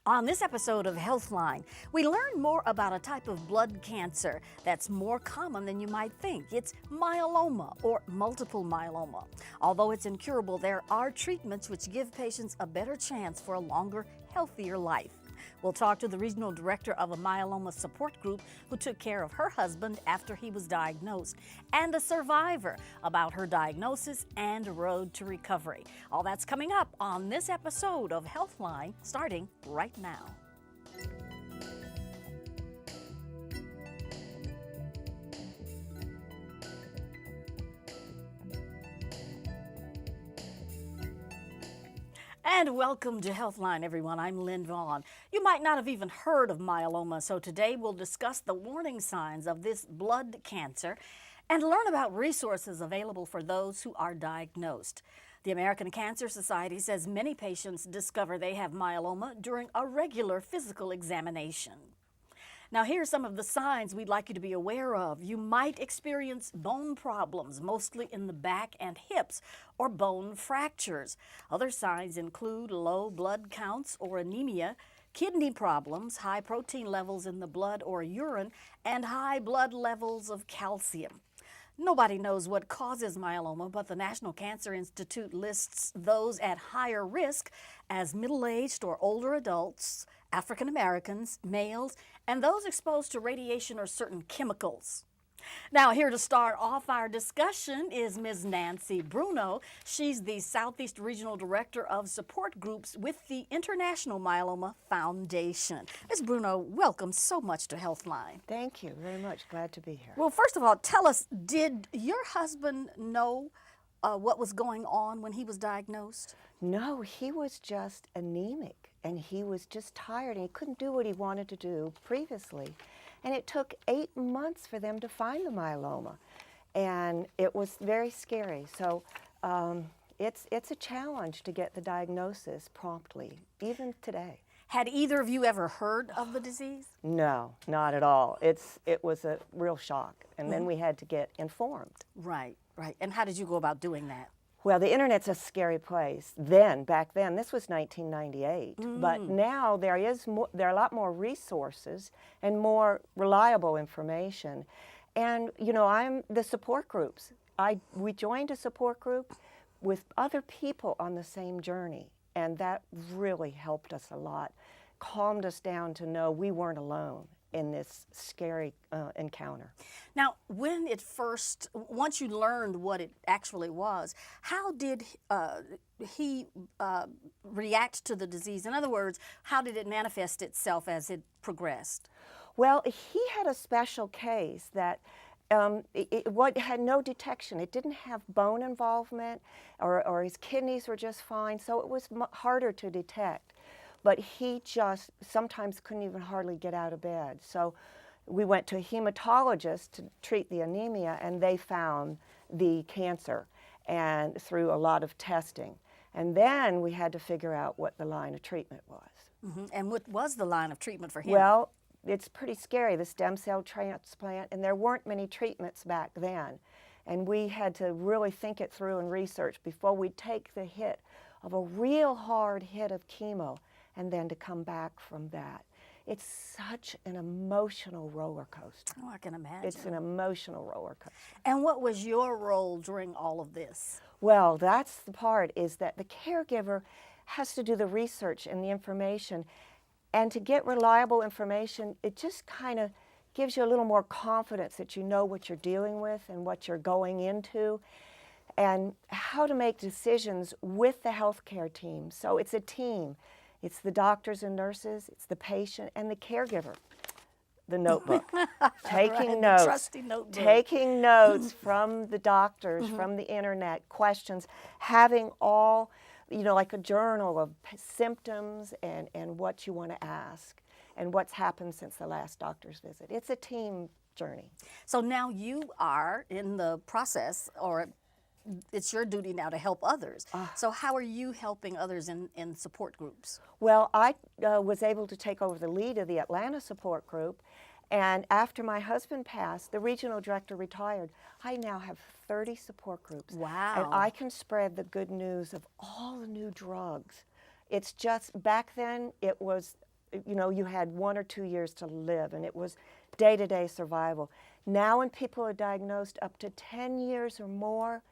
On this episode of HealthLine, we learn more about a type of blood cancer that's more common than you might think. It's myeloma or multiple myeloma. Although it's incurable, there are treatments which give patients a better chance for a longer, healthier life. We'll talk to the regional director of a myeloma support group who took care of her husband after he was diagnosed, and a survivor about her diagnosis and road to recovery. All that's coming up on this episode of HealthLine, starting right now. And welcome to HealthLine, everyone. I'm Lyn Vaughn. You might not have even heard of myeloma, so today we'll discuss the warning signs of this blood cancer and learn about resources available for those who are diagnosed. The American Cancer Society says many patients discover they have myeloma during a regular physical examination. Now, here are some of the signs we'd like you to be aware of. You might experience bone problems, mostly in the back and hips, or bone fractures. Other signs include low blood counts or anemia, kidney problems, high protein levels in the blood or urine, and high blood levels of calcium. Nobody knows what causes myeloma, but the National Cancer Institute lists those at higher risk as middle-aged or older adults, African Americans, males, and those exposed to radiation or certain chemicals. Now, here to start off our discussion is Ms. Nancy Bruno. She's the Southeast Regional Director of Support Groups with the International Myeloma Foundation. Ms. Bruno, welcome so much to HealthLine. Thank you very much. Glad to be here. Well, first of all, tell us, did your husband know what was going on when he was diagnosed? No, he was just anemic, and he was just tired, and he couldn't do what he wanted to do previously. And it took 8 months for them to find the myeloma, and it was very scary. So it's a challenge to get the diagnosis promptly, even today. Had either of you ever heard of the disease? No, not at all. It was a real shock, and then we had to get informed. Right, right. And how did you go about doing that? Well, the internet's a scary place. Back then, this was 1998. But now there are a lot more resources and more reliable information. And you know, I'm the support groups. We joined a support group with other people on the same journey, and that really helped us a lot. Calmed us down to know we weren't alone in this scary encounter. Now, once you learned what it actually was, how did he react to the disease? In other words, how did it manifest itself as it progressed? Well, he had a special case that had no detection. It didn't have bone involvement, or his kidneys were just fine, so it was harder to detect. But he just sometimes couldn't even hardly get out of bed. So we went to a hematologist to treat the anemia, and they found the cancer and through a lot of testing. And then we had to figure out what the line of treatment was. And what was the line of treatment for him? Well, it's pretty scary, the stem cell transplant, and there weren't many treatments back then. And we had to really think it through and research before we'd take the hit of a real hard hit of chemo, and then to come back from that. It's such an emotional roller coaster. Oh, I can imagine. It's an emotional roller coaster. And what was your role during all of this? Well, that's the part, is that the caregiver has to do the research and the information. And to get reliable information, it just kind of gives you a little more confidence that you know what you're dealing with and what you're going into, and how to make decisions with the healthcare team. So it's a team. It's the doctors and nurses, it's the patient, and the caregiver. The notebook, taking notes, the trusty notebook. Taking notes from the doctors, from the internet, questions, having all, you know, like a journal of symptoms and what you want to ask and what's happened since the last doctor's visit. It's a team journey. So now you are in the process, or it's your duty now to help others. So how are you helping others in support groups? Well, I was able to take over the lead of the Atlanta support group, and after my husband passed, the regional director retired, I now have 30 support groups. Wow. And I can spread the good news of all the new drugs. It's just, back then, it was you know, you had 1 or 2 years to live, and it was day-to-day survival. Now when people are diagnosed up to 10 years or more,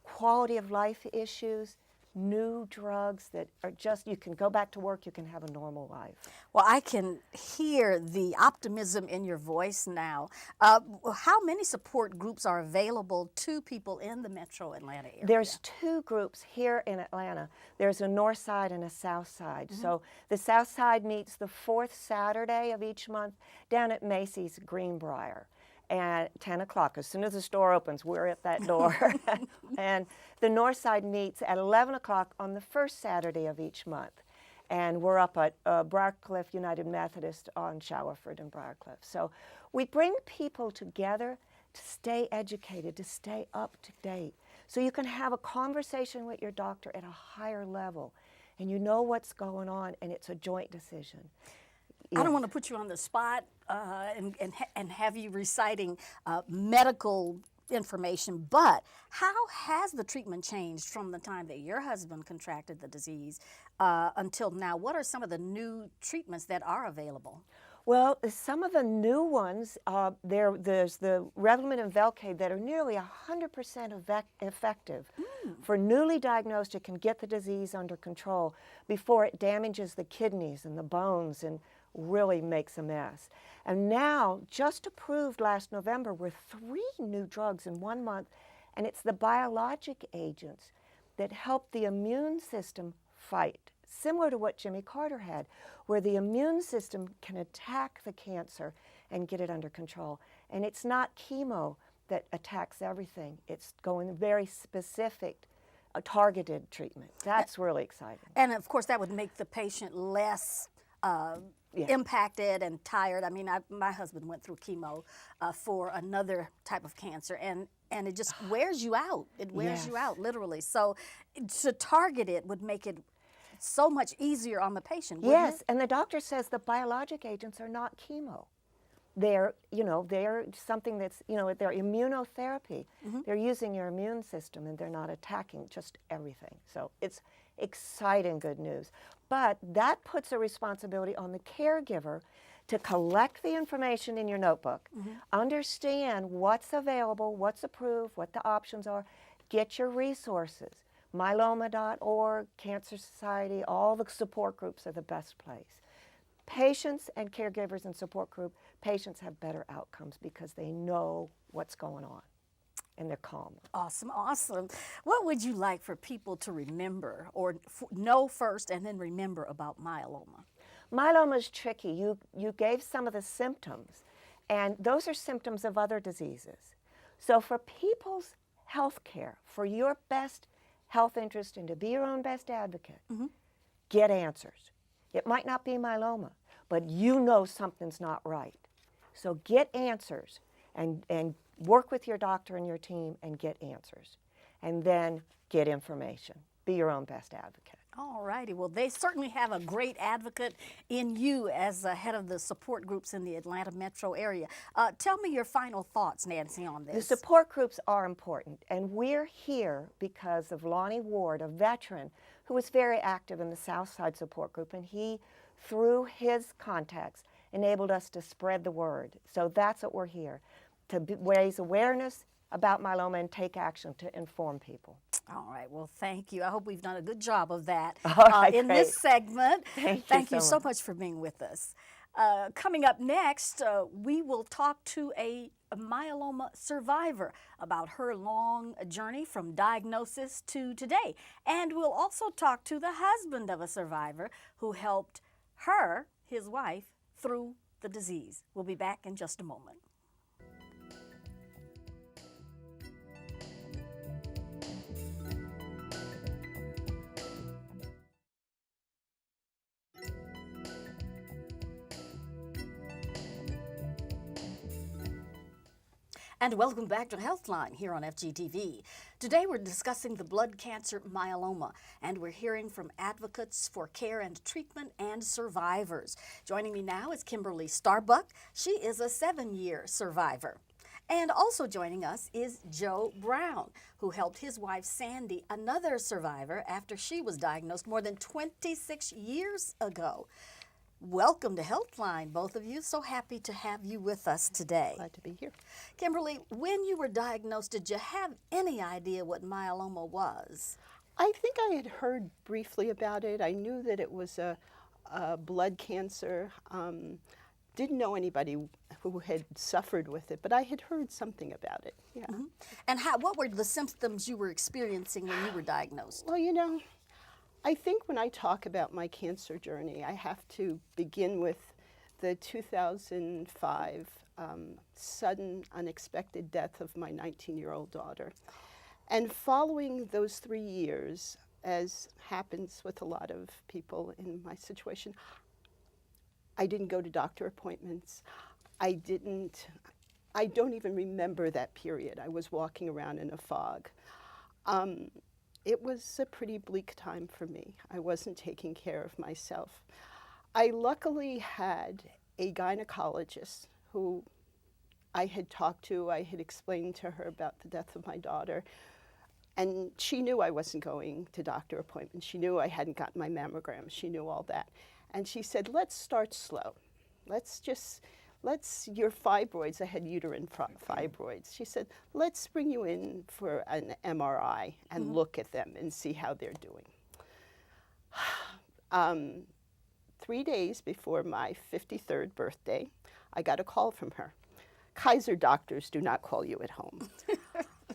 quality of life issues, new drugs that are just, you can go back to work, you can have a normal life. Well, I can hear the optimism in your voice now. How many support groups are available to people in the metro Atlanta area? There's 2 groups here in Atlanta. There's a north side and a south side. So the south side meets the 4th Saturday of each month down at Macy's Greenbrier at 10 o'clock. As soon as the store opens, we're at that door. And the north side meets at 11 o'clock on the 1st Saturday of each month. And we're up at Briarcliff United Methodist on Showerford and Briarcliff. So we bring people together to stay educated, to stay up to date. So you can have a conversation with your doctor at a higher level, and you know what's going on, and it's a joint decision. I don't want to put you on the spot and have you reciting medical information, but how has the treatment changed from the time that your husband contracted the disease until now? What are some of the new treatments that are available? Well, some of the new ones, there's the Revlimid and Velcade that are nearly 100% effective. For newly diagnosed, it can get the disease under control before it damages the kidneys and the bones and really makes a mess. And now, just approved last November, were 3 new drugs in 1 month, and it's the biologic agents that help the immune system fight, similar to what Jimmy Carter had, where the immune system can attack the cancer and get it under control. And it's not chemo that attacks everything. It's going very specific, targeted treatment. That's really exciting. And of course, that would make the patient less impacted and tired. I mean, my husband went through chemo for another type of cancer, and it just wears you out. It wears you out, literally. So to target it would make it so much easier on the patient, wouldn't it? And the doctor says the biologic agents are not chemo. They're, you know, they're something that's, you know, they're immunotherapy. They're using your immune system, and they're not attacking just everything. So it's exciting good news. But that puts a responsibility on the caregiver to collect the information in your notebook, understand what's available, what's approved, what the options are, get your resources. Myeloma.org, Cancer Society, all the support groups are the best place. Patients and caregivers and support group, patients have better outcomes because they know what's going on and they're calmer. Awesome, awesome. What would you like for people to remember or know first and then remember about myeloma? Myeloma is tricky. You gave some of the symptoms, and those are symptoms of other diseases. So for people's health care, for your best health interest and to be your own best advocate, get answers. It might not be myeloma, but you know something's not right. So get answers and work with your doctor and your team and get answers. And then get information. Be your own best advocate. All righty. Well, they certainly have a great advocate in you as the head of the support groups in the Atlanta metro area. Tell me your final thoughts, Nancy, on this. The support groups are important, and we're here because of Lonnie Ward, a veteran who was very active in the Southside support group, and he, through his contacts, enabled us to spread the word. So that's what we're here, to raise awareness about myeloma and take action to inform people. All right. Well, thank you. I hope we've done a good job of that In this segment. Thank you so much for being with us. Coming up next, we will talk to a myeloma survivor about her long journey from diagnosis to today. And we'll also talk to the husband of a survivor who helped her, his wife, through the disease. We'll be back in just a moment. And welcome back to HealthLine here on FGTV. Today we're discussing the blood cancer myeloma, and we're hearing from advocates for care and treatment and survivors. Joining me now is Kimberly Starbuck. She is a 7-year survivor. And also joining us is Joe Brown, who helped his wife Sandy, another survivor, after she was diagnosed more than 26 years ago. Welcome to HealthLine, both of you. So happy to have you with us today. Glad to be here. Kimberly, when you were diagnosed, did you have any idea what myeloma was? I think I had heard briefly about it. I knew that it was a blood cancer. Didn't know anybody who had suffered with it, but I had heard something about it. Yeah. Mm-hmm. And what were the symptoms you were experiencing when you were diagnosed? Well, you know, I think when I talk about my cancer journey, I have to begin with the 2005 sudden, unexpected death of my 19-year-old daughter. And following those 3 years, as happens with a lot of people in my situation, I didn't go to doctor appointments. I don't even remember that period. I was walking around in a fog. It was a pretty bleak time for me. I wasn't taking care of myself. I luckily had a gynecologist who I had talked to. I had explained to her about the death of my daughter. And she knew I wasn't going to doctor appointments. She knew I hadn't gotten my mammogram. She knew all that. And she said, let's start slow. Your fibroids, I had uterine fibroids. She said, let's bring you in for an MRI and look at them and see how they're doing. 3 days before my 53rd birthday, I got a call from her. Kaiser doctors do not call you at home.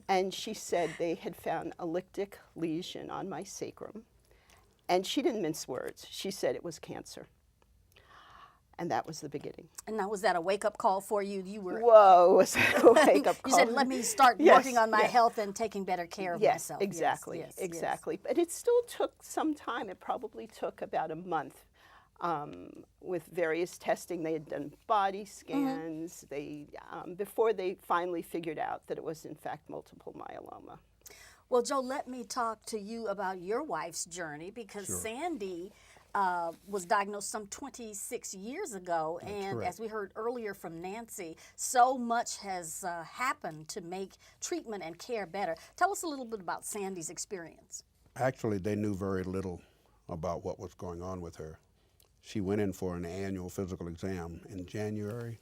And she said they had found a lytic lesion on my sacrum. And she didn't mince words. She said it was cancer. And that was the beginning. And now, was that a wake-up call for you? You were Whoa, was that a wake-up call? You said, let me start working on my health and taking better care of myself. Exactly, Yes, exactly. But it still took some time. It probably took about a month with various testing. They had done body scans. Before they finally figured out that it was, in fact, multiple myeloma. Well, Joe, let me talk to you about your wife's journey, because Sandy was diagnosed some 26 years ago. That's and correct. As we heard earlier from Nancy, so much has happened to make treatment and care better. Tell us a little bit about Sandy's experience. Actually, they knew very little about what was going on with her. She went in for an annual physical exam in January,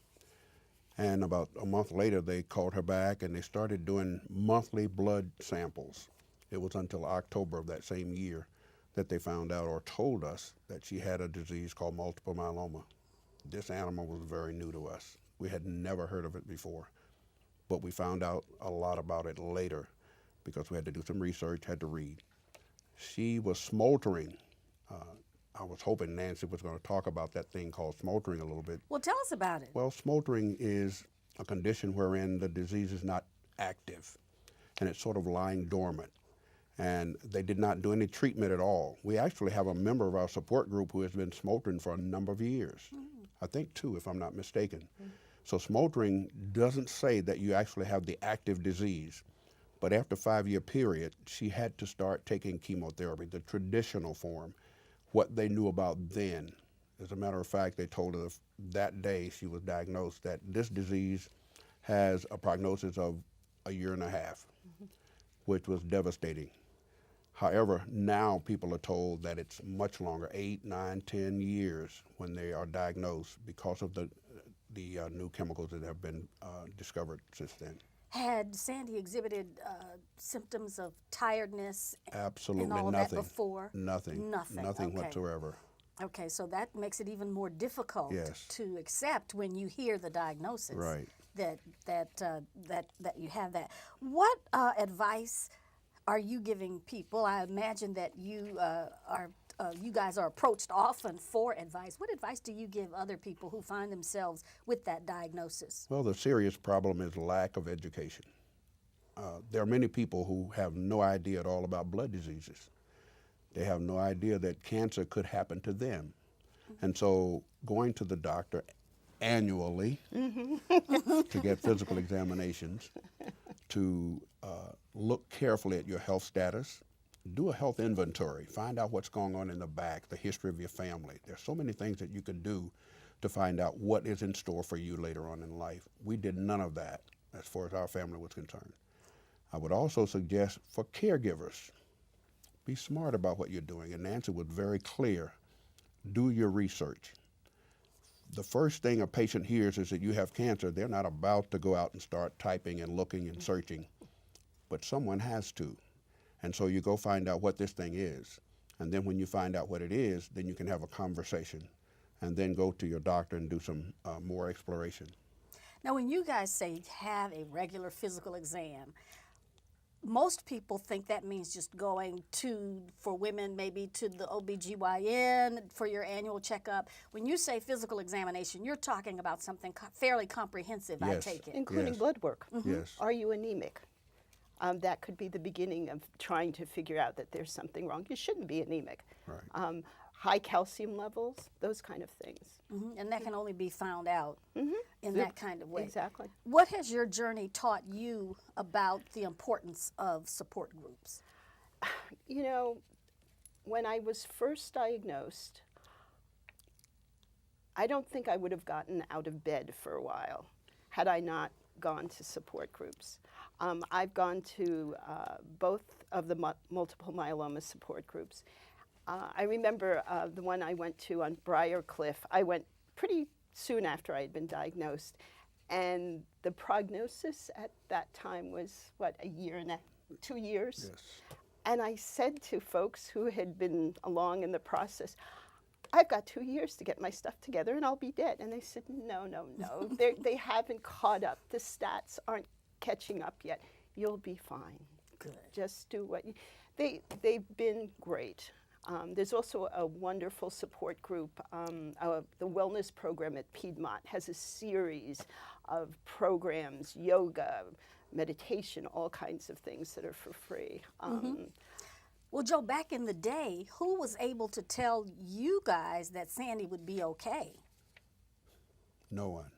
and about a month later they called her back and they started doing monthly blood samples. It was until October of that same year that they found out or told us that she had a disease called multiple myeloma. This animal was very new to us. We had never heard of it before, but we found out a lot about it later because we had to do some research, had to read. She was smoldering. I was hoping Nancy was going to talk about that thing called smoldering a little bit. Well, tell us about it. Well, smoldering is a condition wherein the disease is not active and it's sort of lying dormant. And they did not do any treatment at all. We actually have a member of our support group who has been smoldering for a number of years. I think 2, if I'm not mistaken. So smoldering doesn't say that you actually have the active disease. But after a 5-year period, she had to start taking chemotherapy, the traditional form, what they knew about then. As a matter of fact, they told her that day she was diagnosed that this disease has a prognosis of a 1.5 years, which was devastating. However, now people are told that it's much longer, 8, 9, 10 years when they are diagnosed because of the new chemicals that have been discovered since then. Had Sandy exhibited symptoms of tiredness Absolutely and all nothing. that before? Nothing. Nothing. Nothing Okay. whatsoever. Okay, so that makes it even more difficult Yes. to accept when you hear the diagnosis. Right. That you have that. What advice are you giving people? I imagine that you you guys are approached often for advice. What advice do you give other people who find themselves with that diagnosis? Well, the serious problem is lack of education. There are many people who have no idea at all about blood diseases. They have no idea that cancer could happen to them. And so going to the doctor annually to get physical examinations, to look carefully at your health status, do a health inventory, find out what's going on in the back, the history of your family. There's so many things that you can do to find out what is in store for you later on in life. We did none of that as far as our family was concerned. I would also suggest for caregivers, be smart about what you're doing. And Nancy was very clear. Do your research. the first thing a patient hears is that you have cancer. They're not about to go out and start typing and looking and searching, but someone has to. And so you go find out what this thing is. And then when you find out what it is, then you can have a conversation and then go to your doctor and do some more exploration. Now, when you guys say have a regular physical exam, most people think that means just going to, for women, maybe to the OBGYN for your annual checkup. When you say physical examination, you're talking about something fairly comprehensive, I Yes. take it. Including Yes. blood work. Yes. Are you anemic? That could be the beginning of trying to figure out that there's something wrong. You shouldn't be anemic. Right. High calcium levels, those kind of things. And that can only be found out in that kind of way. Exactly. What has your journey taught you about the importance of support groups? You know, when I was first diagnosed, I don't think I would have gotten out of bed for a while had I not gone to support groups. I've gone to both of the multiple myeloma support groups. I remember the one I went to on Briar Cliff. I went pretty soon after I had been diagnosed, and the prognosis at that time was, what, a year and 2 years? Yes. And I said to folks who had been along in the process, I've got 2 years to get my stuff together and I'll be dead. And they said, no, no, no. They haven't caught up. The stats aren't catching up yet. You'll be fine. Good. Just do what you... They've been great. There's also a wonderful support group. The wellness program at Piedmont has a series of programs, yoga, meditation, all kinds of things that are for free. Well, Joe, back in the day, who was able to tell you guys that Sandy would be okay? No one.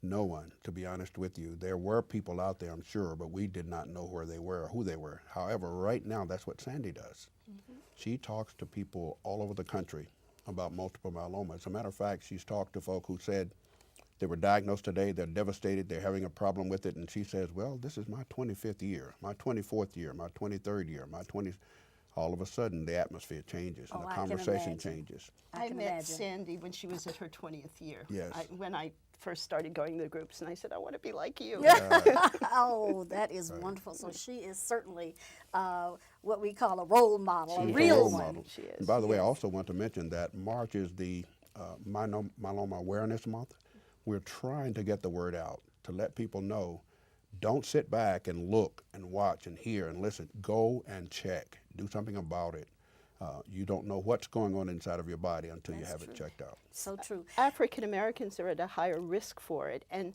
No one, to be honest with you. There were people out there, I'm sure, but we did not know where they were or who they were. However, right now, that's what Sandy does. She talks to people all over the country about multiple myeloma. As a matter of fact, she's talked to folk who said they were diagnosed today, they're devastated, they're having a problem with it, and she says, well, this is my 25th year, my 24th year, my 23rd year, my 20th. All of a sudden, the atmosphere changes and Oh, the I can conversation imagine. changes. I can met imagine. Sandy when she was at her 20th year. Yes. When I first started going to the groups, and I said, I want to be like you. Oh, that is wonderful. So she is certainly what we call a role model, a She's real role one. model. She is, And by the way, I also want to mention that March is the Myeloma Awareness Month. We're trying to get the word out to let people know, don't sit back and look and watch and hear and listen. Go and check. Do something about it. You don't know what's going on inside of your body until you have it checked out. So true. African Americans are at a higher risk for it. And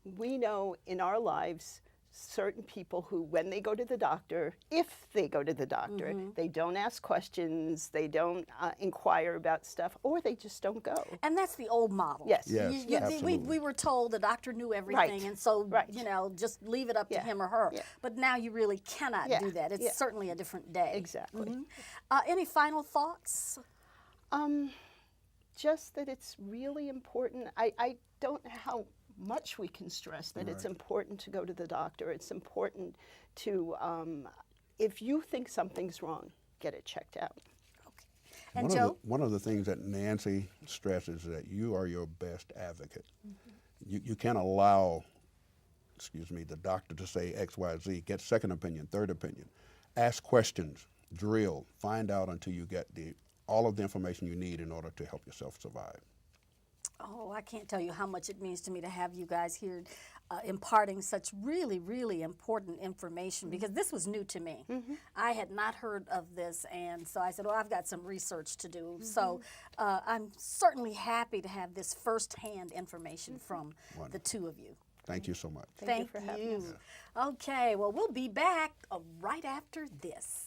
we know in our lives certain people who, when they go to the doctor, if they go to the doctor, they don't ask questions, they don't inquire about stuff, or they just don't go. And that's the old model. Yes. Yes, we absolutely. were told the doctor knew everything, and so, you know, just leave it up to Yeah. him or her. Yeah. But now you really cannot Yeah. do that. It's Yeah. certainly a different day. Exactly. Any final thoughts? Just that it's really important. I don't know how much we can stress that it's important to go to the doctor. It's important to, if you think something's wrong, get it checked out. And One Joe? of, one of the things that Nancy stresses is that you are your best advocate. You can't allow, the doctor to say X, Y, Z. Get second opinion, third opinion. Ask questions, drill, find out until you get all of the information you need in order to help yourself survive. Oh, I can't tell you how much it means to me to have you guys here imparting such really, really important information, because this was new to me. I had not heard of this, and so I said, well, I've got some research to do. So I'm certainly happy to have this firsthand information from the two of you. Thank you so much. Thank you for having us. Okay, well, we'll be back right after this.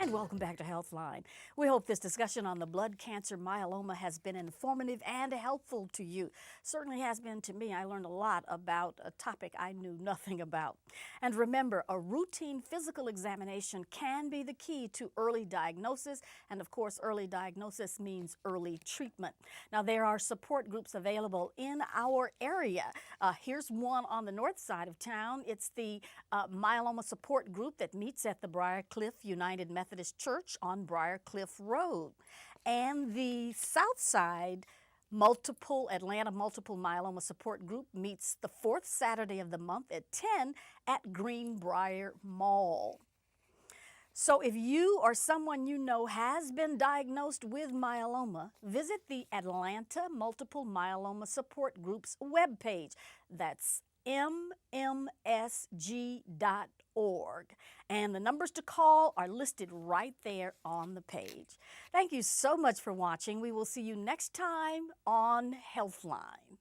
And And welcome back to HealthLine. We hope this discussion on the blood cancer myeloma has been informative and helpful to you. Certainly has been to me. I learned a lot about a topic I knew nothing about. And remember, a routine physical examination can be the key to early diagnosis. And of course, early diagnosis means early treatment. Now, there are support groups available in our area. Here's one on the north side of town. It's the myeloma support group that meets at the Briarcliff United Methodist Church on Briarcliff Road. And the south side Atlanta Multiple Myeloma Support Group meets the fourth Saturday of the month at 10 at Greenbrier Mall. So if you or someone you know has been diagnosed with myeloma, visit the Atlanta Multiple Myeloma Support Group's webpage. That's mmsg.org. And the numbers to call are listed right there on the page. Thank you so much for watching. We will see you next time on HealthLine.